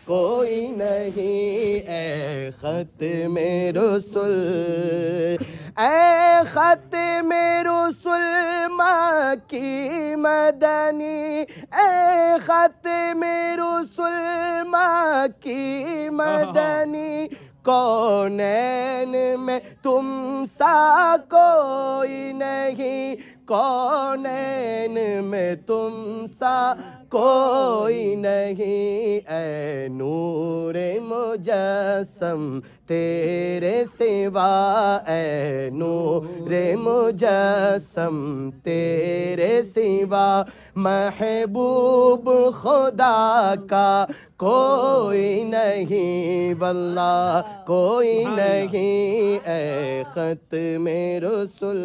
کوئی نہیں اے ختم رسل، اے ختم رسل مکی مدنی، اے ختم رسل مکی مدنی، کونین میں تم سا کوئی نہیں، کونین میں تم سا کوئی نہیں، اے نور مجسم تیرے سوا، اے نور مجسم تیرے سوا، محبوب خدا کا کوئی نہیں، واللہ کوئی نہیں، اے ختم رسل۔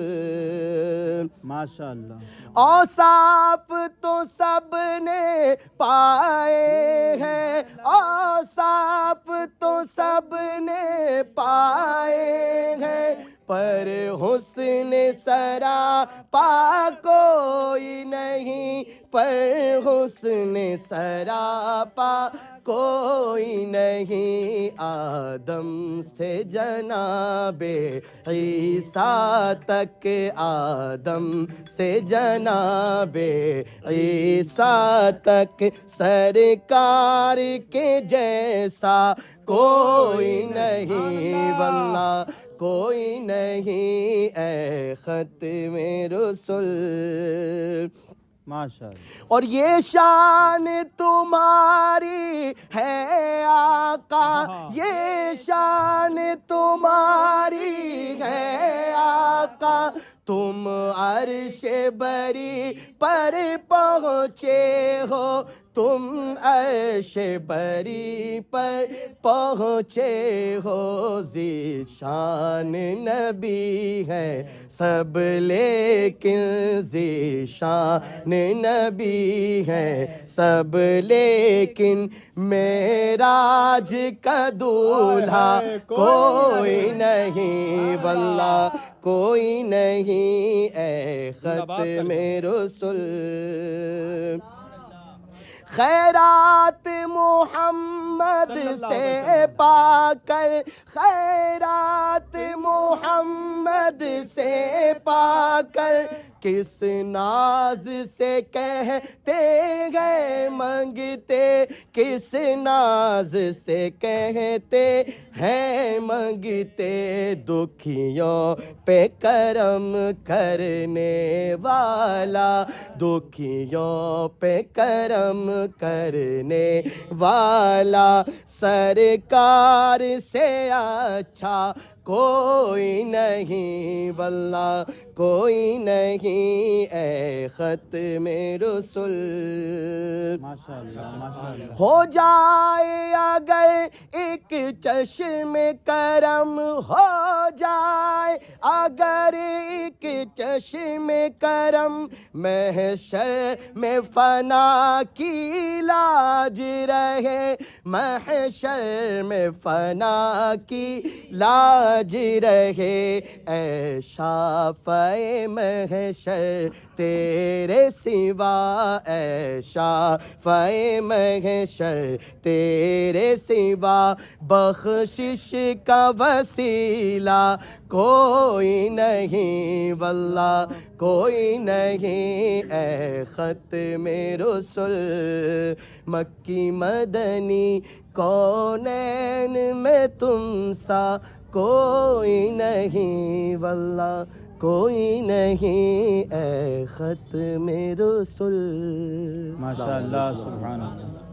ماشاءاللہ۔ اوصاف تو سب نے پائے ہیں، اوصاف تو سب نے پائے ہیں، پر حسن سراپا کوئی نہیں، پر حسن سراپا کوئی نہیں، آدم سے جناب عیسیٰ تک، آدم سے جناب عیسیٰ تک، سرکار کے جیسا کوئی نہیں، واللہ کوئی نہیں، اے ختم رسل۔ ماشاءاللہ۔ اور یہ شان تمہاری ہے آقا، یہ شان تمہاری ہے آقا، تم عرش بری پر پہنچے ہو، تم عرش بری پر پہنچے ہو، ذیشان نبی ہے سب لیکن ذیشان نبی ہے سب لیکن، معراج کا دولہا کوئی نہیں، واللہ کوئی نہیں، اے ختم رسل۔ خیرات محمد سے پا کر، خیرات محمد سے پا کر، کس ناز سے کہتے ہیں منگتے، کس ناز سے کہتے ہیں منگتے، دکھیوں پہ کرم کرنے والا، دکھیوں پہ کرم کرنے والا، سرکار سے اچھا کوئی نہیں، واللہ کوئی نہیں، اے ختم رسل۔ ماشاءاللہ ماشاءاللہ۔ ہو جائے اگر ایک چشم کرم، ہو جائے اگر ایک چشم کرم، محشر میں فنا کی لاج رہے، محشر میں فنا کی لاج رہے، اے شافع محشر تیرے سوا، اے شافع محشر تیرے سوا، بخشش کا وسیلہ کوئی نہیں، واللہ کوئی نہیں، اے ختم رسل۔ مکی مدنی کونین میں تم سا کوئی نہیں، واللہ کوئی نہیں، اے ختم رسل۔ ماشاءاللہ، سبحان اللہ۔